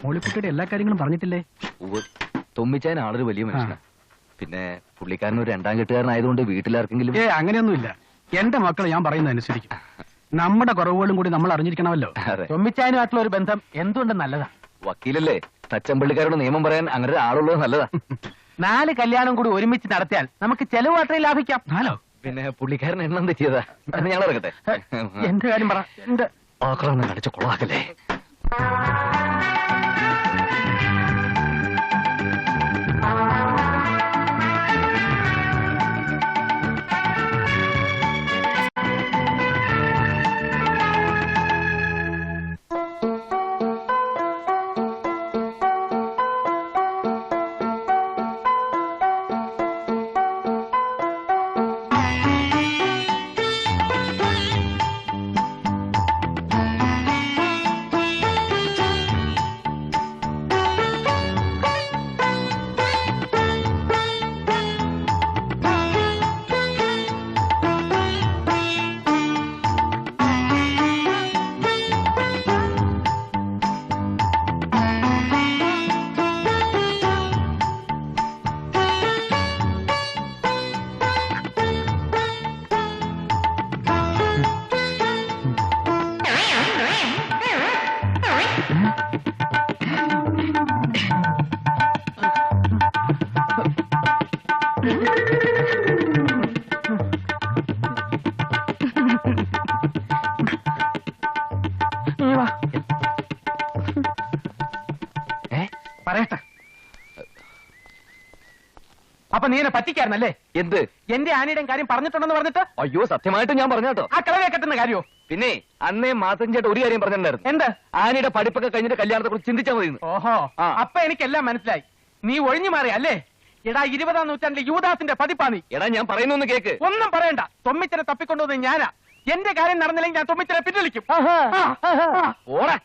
മോളിക്കുട്ടിയുടെ എല്ലാ കാര്യങ്ങളും പറഞ്ഞിട്ടില്ലേ? തൊമ്മിച്ചാൻ ആളൊരു വലിയ മനുഷ്യനാണ്. പിന്നെ പുള്ളിക്കാരൻ ഒരു രണ്ടാം കെട്ടുകാരനായതുകൊണ്ട് വീട്ടിലാർക്കെങ്കിലും അങ്ങനെയൊന്നുമില്ല. എന്റെ മക്കൾ ഞാൻ പറയുന്നത് അനുസരിക്കും. നമ്മുടെ കുറവുകളും കൂടി നമ്മൾ അറിഞ്ഞിരിക്കണമല്ലോ. തൊമ്മിച്ചാനുമായിട്ടുള്ള ഒരു ബന്ധം എന്തുകൊണ്ട് നല്ലതാ. വക്കീലല്ലേ, തച്ചമ്പള്ളിക്കാരോട് നിയമം പറയാൻ അങ്ങനെ ആളുള്ളത് നല്ലതാ. 4 കല്യാണം കൂടി ഒരുമിച്ച് നടത്തിയാൽ നമുക്ക് ചെലവ് അത്രയും ലാഭിക്കാം. പിന്നെ പുള്ളിക്കാരൻ എണ്ണം തെറ്റിയതാ. ഞങ്ങൾ ഇറക്കട്ടെ. എന്റെ കാര്യം പറ. എന്റെ ആക്രമണം കാണിച്ച കൊളാക്കല്ലേ. പറയട്ടെ. അപ്പൊ നീ എന്നെ പറ്റിക്കായിരുന്നല്ലേ? എന്ത്? എന്റെ ആനയുടെയും കാര്യം പറഞ്ഞിട്ടുണ്ടെന്ന് പറഞ്ഞിട്ട്? അയ്യോ, സത്യമായിട്ട് ഞാൻ പറഞ്ഞാട്ടോ. ആ കളവെ കെട്ടുന്ന കാര്യോ? പിന്നെ അന്നേ മാത്തൻ ചേട്ടൻ ഒരു കാര്യം പറഞ്ഞിട്ടുണ്ടായിരുന്നു. എന്ത്? ആനയുടെ പഠിപ്പൊക്കെ കഴിഞ്ഞിട്ട് കല്യാണത്തെ കുറിച്ച് ചിന്തിച്ചാൽ മതി. ഓഹോ, അപ്പൊ എനിക്കെല്ലാം മനസ്സിലായി. നീ ഒഴിഞ്ഞു മാറി അല്ലേ? എടാ, 20-ാം നൂറ്റാണ്ടിലെ യൂദാസിന്റെ പതിപ്പാ നീ. എടാ, ഞാൻ പറയുന്നൊന്ന് കേക്ക്. ഒന്നും പറയണ്ട. തൊമ്മിച്ചനെ തപ്പിക്കൊണ്ടുവന്ന് ഞാനാ. എന്റെ കാര്യം നടന്നില്ലെങ്കിൽ ഞാൻ തൊമ്മിച്ചനെ പിൻവലിക്കും. ഓടാ.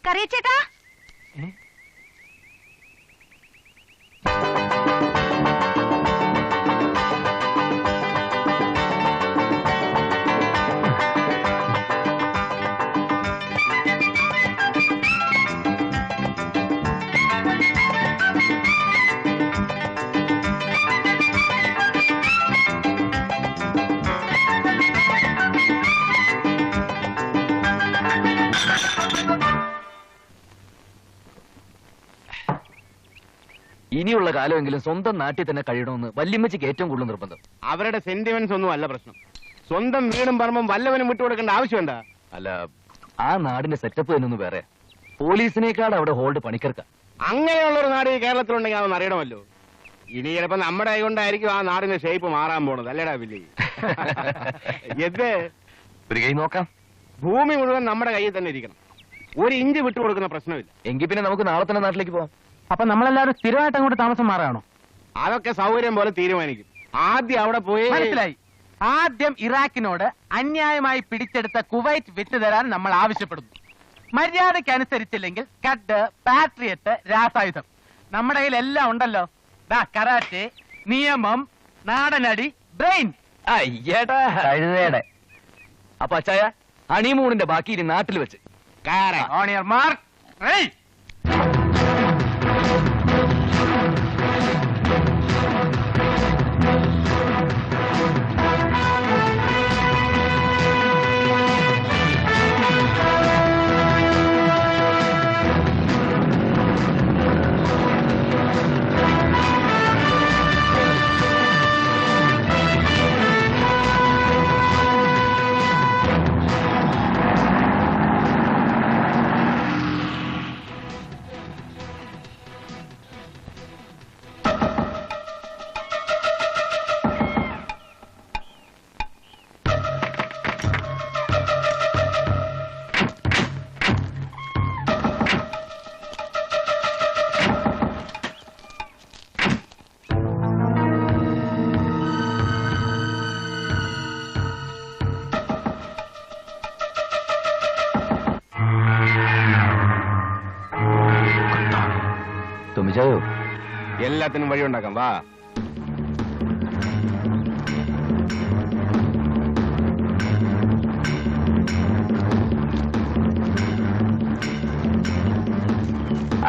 കറിയച്ചേട്ടാ, ഇനിയുള്ള കാലമെങ്കിലും സ്വന്തം നാട്ടിൽ തന്നെ കഴിയണമെന്ന് വല്യമ്മച്ചിക്ക് ഏറ്റവും കൂടുതൽ നിർബന്ധം. അവരുടെ സെന്റിമെന്റ്സ് ഒന്നും അല്ല പ്രശ്നം. സ്വന്തം വീടും പറമ്പും വല്ലവനും വിട്ടുകൊടുക്കേണ്ട ആവശ്യം എന്താ? അല്ല, ആ നാടിന്റെ സെറ്റപ്പ് തന്നെയൊന്ന് വേറെ. പോലീസിനേക്കാൾ അവിടെ ഹോൾഡ് പണിക്കർക്ക. അങ്ങനെയുള്ള ഒരു നാട് ഈ കേരളത്തിലുണ്ടെങ്കിൽ അതൊന്നും അറിയണമല്ലോ. ഇനി ചിലപ്പോ നമ്മുടെ കൈകൊണ്ടായിരിക്കും ആ നാടിന്റെ ഷേപ്പ് മാറാൻ പോണത്. അല്ലേടാ വില്ലി? എന്ത്? ഒരു കൈ നോക്കാം. ഭൂമി മുഴുവൻ നമ്മുടെ കയ്യിൽ തന്നെ ഇരിക്കണം. 1 ഇഞ്ച് വിട്ടുകൊടുക്കുന്ന പ്രശ്നമില്ല. എങ്കിൽ പിന്നെ നമുക്ക് നാളെ തന്നെ നാട്ടിലേക്ക് പോവാം. അപ്പൊ നമ്മളെല്ലാവരും സ്ഥിരമായിട്ട് അങ്ങോട്ട് താമസം മാറാണോ? അതൊക്കെ സൗകര്യം പോലെ തീരുമാനിക്കും. ആദ്യം അവിടെ പോയി. മനസ്സിലായി. ആദ്യം ഇറാഖിനോട് അന്യായമായി പിടിച്ചെടുത്ത കുവൈറ്റ് വിറ്റ് തരാൻ നമ്മൾ ആവശ്യപ്പെടുന്നു. മര്യാദയ്ക്ക് അനുസരിച്ചില്ലെങ്കിൽ കഡ്, പാട്രിയറ്റ്, രാസായുധം. നമ്മുടെ കയ്യിൽ എല്ലാം ഉണ്ടല്ലോ. കരാറ്റെ, നിയമം, നാടനടി, ബ്രെയിൻ. അയ്യേട്ടാ, കഴുതയുടെ. അപ്പൊ അച്ചായ, ഹണിമൂണിന്റെ ബാക്കി ഇനി നാട്ടിൽ വെച്ച്. On your mark. തുമ്മിച്ചായോ? എല്ലാത്തിനും വഴിയുണ്ടാക്കാം. വാ.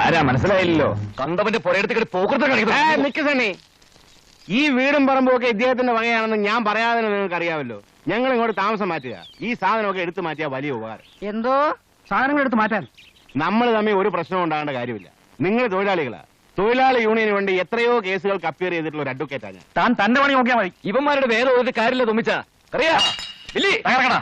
ആരാ മനസ്സിലായില്ലല്ലോ. കണ്ടവന്റെ പുറയെടുത്ത് പോക്കൃത്തം നിക്ക് സണ്ണി, ഈ വീടും പറമ്പും ഒക്കെ ഇദ്ദേഹത്തിന്റെ വകയാണെന്ന് ഞാൻ പറയാതെ നിങ്ങൾക്ക് അറിയാമല്ലോ. ഞങ്ങൾ ഇങ്ങോട്ട് താമസം മാറ്റുക, ഈ സാധനമൊക്കെ എടുത്തു മാറ്റിയാൽ വലിയ ഉപകാരം. എന്തോ സാധനങ്ങൾ എടുത്ത് മാറ്റാൻ നമ്മൾ തമ്മിൽ ഒരു പ്രശ്നം ഉണ്ടാകേണ്ട കാര്യമില്ല. നിങ്ങൾ തൊഴിലാളികളാ. തൊഴിലാളി യൂണിയന് വേണ്ടി എത്രയോ കേസുകൾക്ക് അപ്പിയർ ചെയ്തിട്ടുള്ള ഒരു അഡ്വക്കേറ്റാ ഞാൻ. താൻ തന്റെ പണി നോക്കിയാൽ മതി. ഇവന്മാരുടെ വേറെ ഒരു കാര്യമില്ല തുമ്മിച്ച. അറിയാ തകർക്കണ.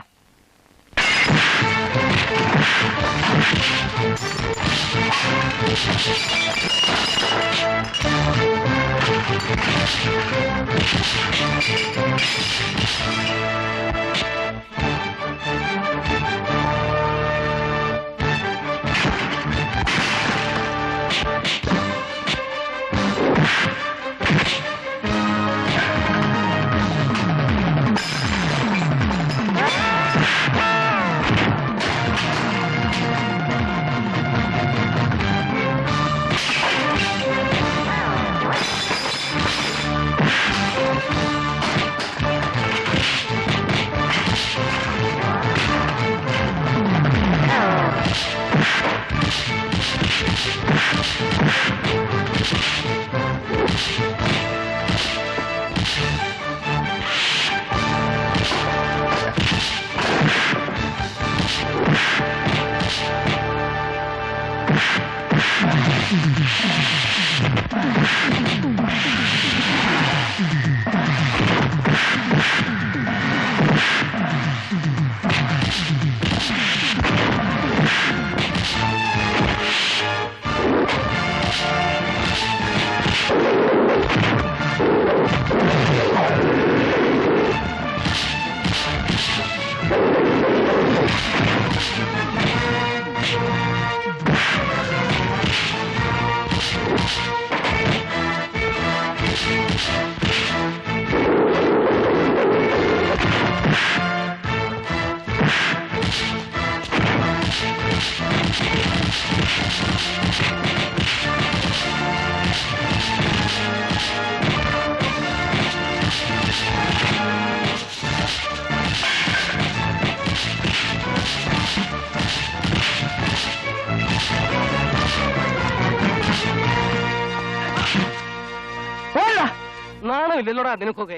നാണമില്ലല്ലോടാ നിനക്കൊക്കെ.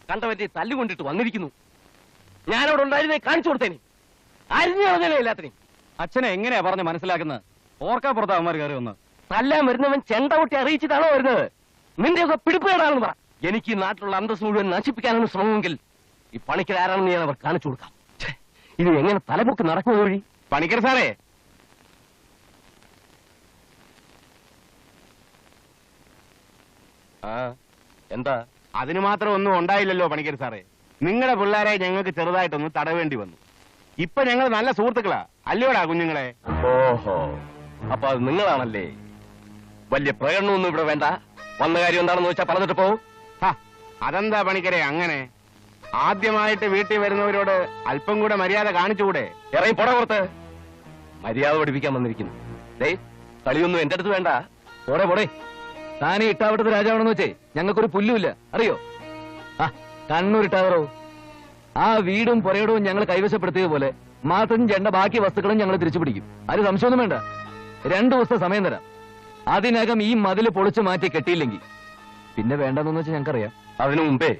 കണ്ടവന്റെ തല്ലുകൊണ്ടിട്ട് വന്നിരിക്കുന്നു. ഞാനവിടെ ഉണ്ടായിരുന്നേ കാണിച്ചു കൊടുത്തേനെ. അരിഞ്ഞു കളഞ്ഞല്ലേ എല്ലാത്തിനെയും. അച്ഛനെ എങ്ങനെയാ പറഞ്ഞ് മനസ്സിലാക്കുന്നത്? ഓർക്കാപ്പുറത്ത് അവന്മാർ കയറി വന്ന് തല്ലാൻ വരുന്നവൻ ചെണ്ട പൊട്ടി അറിയിച്ചിട്ടാണോ വരുന്നത്? നിന്റെയൊക്കെ പിടിപ്പേടാണെന്ന് പറ. എനിക്ക് ഈ നാട്ടിലുള്ള അന്തസ് മുഴുവൻ നശിപ്പിക്കാനാണ് ശ്രമമെങ്കിൽ ഈ പണിക്കർ ആരാണെന്ന് ഞാൻ അവർ കാണിച്ചു കൊടുക്കാം. ഇത് എങ്ങനെ തലപൊക്കി നടക്കുന്ന വഴി? പണിക്കർ സാറേ, എന്താ? അതിന് മാത്രം ഒന്നും ഉണ്ടായില്ലല്ലോ പണിക്കർ സാറേ. നിങ്ങളുടെ പിള്ളേരെ ഞങ്ങൾക്ക് ചെറുതായിട്ടൊന്ന് തടവേണ്ടി വന്നു. ഇപ്പൊ ഞങ്ങൾ നല്ല സുഹൃത്തുക്കളാ, അല്ലയോടാ കുഞ്ഞുങ്ങളെ? ഓഹോ, അപ്പൊ അത് നിങ്ങളാണല്ലേ. വലിയ പ്രകടനമൊന്നും ഇവിടെ വേണ്ട. വന്ന കാര്യം എന്താണെന്ന് വെച്ചാൽ പറഞ്ഞിട്ട് പോവും. അതെന്താ പണിക്കരെ അങ്ങനെ? ആദ്യമായിട്ട് വീട്ടിൽ വരുന്നവരോട് അല്പം കൂടെ മര്യാദ കാണിച്ചുകൂടെ? ഇറങ്ങി പോടാ പുറത്ത്. മര്യാദ പഠിപ്പിക്കാൻ വന്നിരിക്കുന്നു. കളിയൊന്നും എന്റെ അടുത്ത് വേണ്ട. പോടെ പോടെ. താനീ ഇട്ടാവട്ടത്ത് രാജാവാണെന്ന് വെച്ചേ ഞങ്ങൾക്കൊരു പുല്ലുമില്ല, അറിയോ? ആ കണ്ണൂരിട്ടാവറോ. ആ വീടും പുരയിടവും ഞങ്ങൾ കൈവശപ്പെടുത്തിയത് പോലെ മാത്രം ചെണ്ട ബാക്കി വസ്തുക്കളും ഞങ്ങൾ തിരിച്ചു പിടിക്കും. അത് സംശയമൊന്നും വേണ്ട. 2 ദിവസത്തെ സമയം തരാം. അതിനകം ഈ മതില് പൊളിച്ചു മാറ്റി കെട്ടിയില്ലെങ്കിൽ പിന്നെ വേണ്ടെന്ന് വെച്ചാൽ ഞങ്ങൾക്കറിയാം. അതിനു മുമ്പേ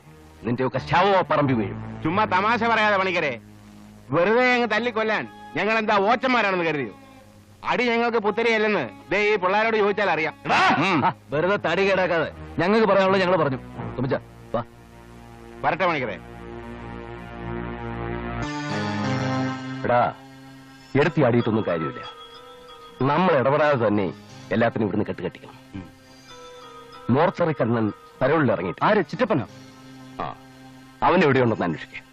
നിന്റെയൊക്കെ ശവ പറമ്പി വീഴും. ചുമ്മാ തമാശ പറയാതെ പണിക്കരെ. വെറുതെ അങ്ങ് തല്ലിക്കൊല്ലാൻ ഞങ്ങൾ എന്താ ഓച്ചന്മാരാണെന്ന് കരുതിയോ? അടി ഞങ്ങൾക്ക് പുത്തരിയല്ലെന്ന് ദേ ഈ പിള്ളേരോട് ചോദിച്ചാൽ അറിയാം. വെറുതെ തടി കേടാക്കാതെ ഞങ്ങൾക്ക് പറയാനുള്ളത് ഞങ്ങൾ പറഞ്ഞു. തുമ്മിച്ച വാ. വരട്ടെ പണിക്കരെ. എടാ, എടുത്തി ആടിയിട്ടൊന്നും കാര്യമില്ല. നമ്മൾ ഇടപെടാതെ തന്നെ എല്ലാത്തിനും ഇവിടുന്ന് കെട്ടുകെട്ടിക്കണം. മോർച്ചറി കണ്ണൻ പരോളിൽ ഇറങ്ങിയിട്ട്. ആര്? ചിറ്റപ്പനോ? ആ, അവൻ എവിടെയുണ്ടെന്ന് അന്വേഷിക്കാം.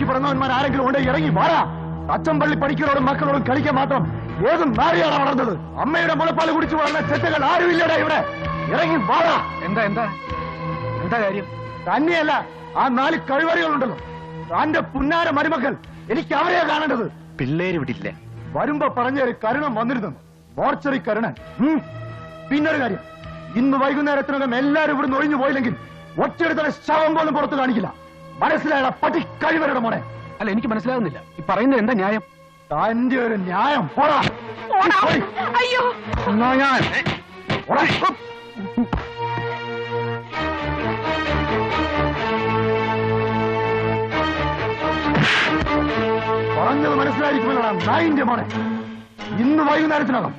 പിറന്നവന്മാർ ആരെങ്കിലും ഉണ്ട്? ഇറങ്ങി വാടാ. അച്ചമ്പള്ളി പഠിക്കലോടും മക്കളോടും കളിക്കാൻ മാത്രം ഏതും നാരിയാണ് വളർന്നത്. അമ്മയുടെ മുലപ്പാൽ കുടിച്ചു വളർന്ന ചെറ്റകൾ ആരുമില്ലടാ ഇവിടെ. ഇറങ്ങി വാടാ. എന്താ എന്താ എന്താ കാര്യം? തന്നെയല്ല, ആ 4 കഴിവറികളുണ്ടല്ലോ, താന്റെ പുന്നാര മരുമക്കൾ. എനിക്ക് അവരെയാ കാണേണ്ടത്. പിള്ളേര് വിടില്ല. വരുമ്പോ പറഞ്ഞൊരു കരുണം വന്നിരുന്നു, മോർച്ചറി കരുണൻ. പിന്നൊരു കാര്യം, ഇന്ന് വൈകുന്നേരത്തിനകം എല്ലാരും ഇവിടുന്ന് ഒഴിഞ്ഞു പോയില്ലെങ്കിൽ ഒറ്റയെടുത്ത ശവം പോലും പുറത്ത് കാണിക്കില്ല. മനസ്സിലായ പട്ടി കഴിവരുടെ മോനെ. അല്ല, എനിക്ക് മനസ്സിലാകുന്നില്ല. ഈ പറയുന്നത് എന്താ ന്യായം? തന്റെ ഒരു ന്യായം. പോടാ. അയ്യോ എന്നാ ഞാൻ പോടാ. പറഞ്ഞത് മനസ്സിലായിരിക്കുമല്ലോടാ നായിന്റെ മോനെ. ഇന്ന് വൈകുന്നേരത്തിനകം.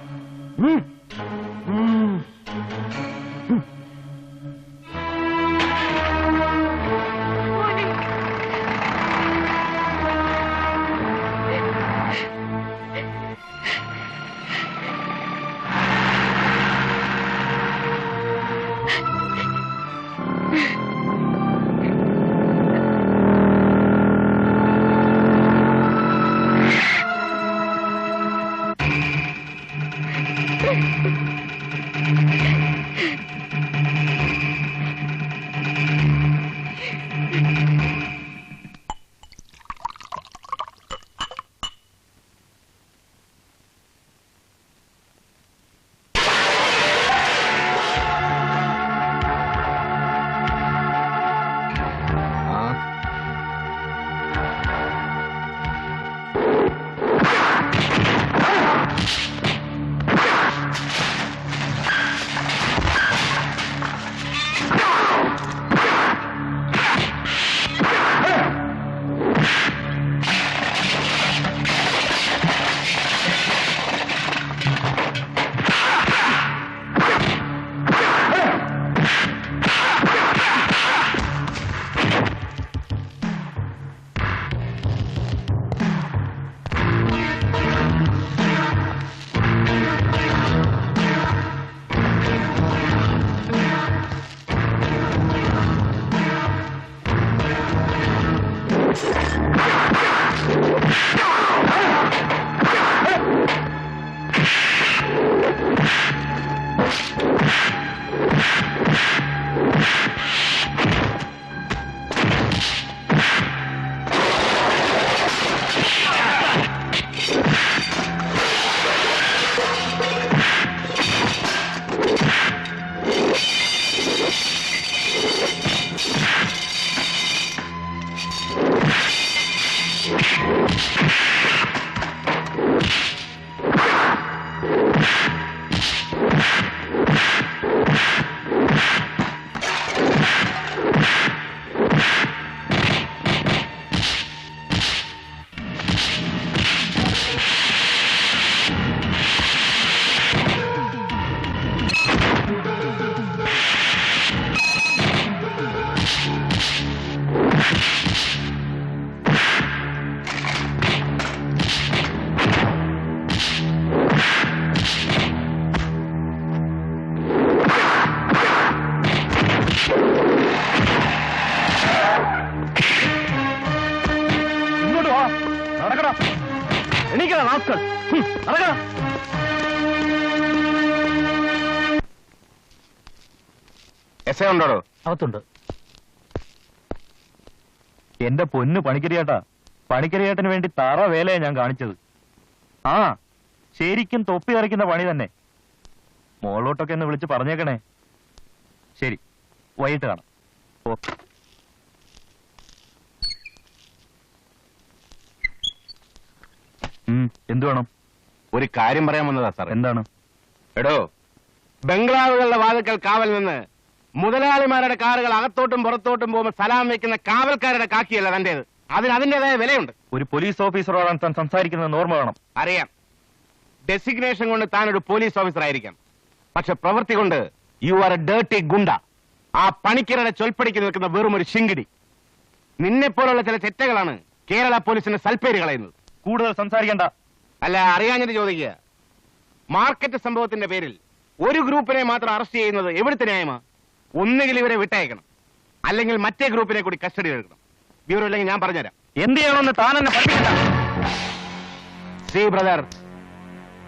എസ് ഉണ്ടോ? അകത്തുണ്ട്. എന്റെ പൊന്നു പണിക്കരിയേട്ടാ, പണിക്കരിയേട്ടന് വേണ്ടി തറ വേലയാ ഞാൻ കാണിച്ചത്. ആ, ശരിക്കും തൊപ്പി കറിക്കുന്ന പണി തന്നെ. മോളോട്ടൊക്കെ ഒന്ന് വിളിച്ച് പറഞ്ഞേക്കണേ. ശരി, വൈകിട്ട് കാണാം. ഓക്കെ. എന്തു വേണം? ഒരു കാര്യം പറയാൻ വന്നതാ സാർ. എന്താണ്? എടോ, ബംഗ്ലാവുകളുടെ വാതിക്കൽ കാവൽ നിന്ന് മുതലാളിമാരുടെ കാറുകൾ അകത്തോട്ടും പുറത്തോട്ടും പോകുമ്പോൾ സലാം വെക്കുന്ന കാവൽക്കാരുടെ കാക്കിയല്ല തന്റേത്. അതിന് അതിന്റേതായ വിലയുണ്ട്. ഒരു പോലീസ് ഓഫീസറോടാണ് താൻ സംസാരിക്കുന്നത് ഓർമ്മ വേണം. അറിയാം, ഡെസിഗ്നേഷൻ കൊണ്ട് താൻ ഒരു പോലീസ് ഓഫീസർ ആയിരിക്കാം. പക്ഷെ പ്രവൃത്തി കൊണ്ട് യു ആർ എ ഡേർട്ടി ഗുണ്ട. ആ പണിക്കരുടെ ചൊൽപ്പടിക്ക് നിൽക്കുന്ന വെറും ഒരു ശിങ്കിടി. നിന്നെപ്പോലുള്ള ചില ചെറ്റകളാണ് കേരള പോലീസിന്റെ സൽപ്പേര് കളയുന്നത്. കൂടുതൽ സംസാരിക്കണ്ട. അല്ല, അറിയാഞ്ഞിട്ട് ചോദിക്കുക. മാർക്കറ്റ് സംഭവത്തിന്റെ പേരിൽ ഒരു ഗ്രൂപ്പിനെ മാത്രം അറസ്റ്റ് ചെയ്യുന്നത് എവിടുത്തെ ന്യായമാ? ഒന്നുകിൽ ഇവരെ വിട്ടയക്കണം, അല്ലെങ്കിൽ മറ്റേ ഗ്രൂപ്പിനെ കൂടി കസ്റ്റഡിയിൽ എടുക്കണം. ബ്യൂറോ ഇല്ലെങ്കിൽ ഞാൻ പറഞ്ഞുതരാം. എന്ത് ചെയ്യണമെന്ന് താൻ എന്നെ പഠിപ്പിക്കണ്ട. സി ബ്രദർ,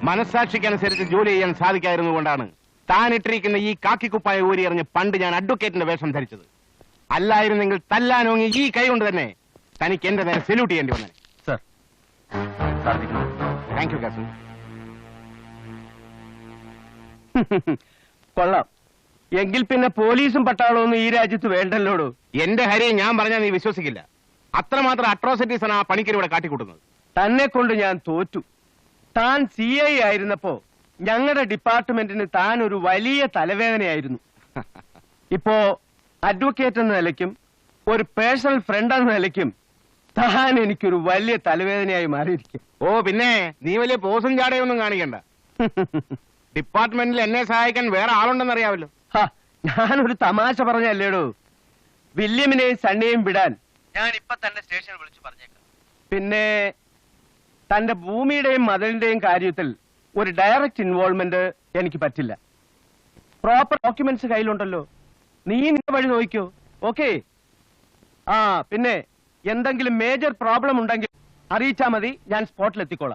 മനസ്സാക്ഷിക്കനുസരിച്ച് ജോലി ചെയ്യാൻ സാധിക്കായിരുന്നുകൊണ്ടാണ് താൻ ഇട്ടിരിക്കുന്ന ഈ കാക്കിക്കുപ്പായ ഊരി എറിഞ്ഞ് പണ്ട് ഞാൻ അഡ്വക്കേറ്റിന്റെ വേഷം ധരിച്ചത്. അല്ലായിരുന്നെങ്കിൽ തല്ലാനോങ്ങി ഈ കൈ കൊണ്ട് തന്നെ തനിക്ക് എന്റെ നേരെ സല്യൂട്ട് ചെയ്യേണ്ടി വന്നേ. സർ താങ്ക് യു കാസു. കൊള്ളാം. എങ്കിൽ പിന്നെ പോലീസും പട്ടാളവും ഒന്നും ഈ രാജ്യത്ത് വേണ്ടല്ലോടോ. എന്റെ ഹരിയെ ഞാൻ പറഞ്ഞാൽ നീ വിശ്വസിക്കില്ല. അത്രമാത്രം അട്രോസിറ്റീസ് ആണ് ആ പണിക്കർ ഇവിടെ കാട്ടിക്കൂട്ടുന്നത്. തന്നെ കൊണ്ട് ഞാൻ തോറ്റു. താൻ CI ആയിരുന്നപ്പോ ഞങ്ങളുടെ ഡിപ്പാർട്ട്മെന്റിന് താൻ ഒരു വലിയ തലവേദനയായിരുന്നു. ഇപ്പോ അഡ്വക്കേറ്റ് എന്ന നിലയ്ക്കും ഒരു പേഴ്സണൽ ഫ്രണ്ട് എന്ന നിലയ്ക്കും താൻ എനിക്കൊരു വലിയ തലവേദനയായി മാറിയിരിക്കും. ഓ പിന്നെ നീ വലിയ പോസും ചാടയൊന്നും കാണിക്കണ്ട. ഡിപ്പാർട്ട്മെന്റിൽ എന്നെ സഹായിക്കാൻ വേറെ ആളുണ്ടെന്ന് അറിയാമല്ലോ. ഞാനൊരു തമാശ പറഞ്ഞല്ലേടോ. വില്യമിനെയും സണ്ണിയെയും വിടാൻ ഞാൻ ഇപ്പൊ തന്നെ സ്റ്റേഷനിൽ വിളിച്ചു പറഞ്ഞേക്കാം. പിന്നെ തന്റെ ഭൂമിയുടെയും മതിലിന്റെയും കാര്യത്തിൽ ഒരു ഡയറക്റ്റ് ഇൻവോൾവ്മെന്റ് എനിക്ക് പറ്റില്ല. പ്രോപ്പർ ഡോക്യുമെന്റ്സ് കയ്യിലുണ്ടല്ലോ. നീ നിന്റെ വഴി നോക്കിക്കോ. ഓക്കെ. പിന്നെ എന്തെങ്കിലും മേജർ പ്രോബ്ലം ഉണ്ടെങ്കിൽ അറിയിച്ചാ മതി. ഞാൻ സ്പോട്ടിലെത്തിക്കോളാം.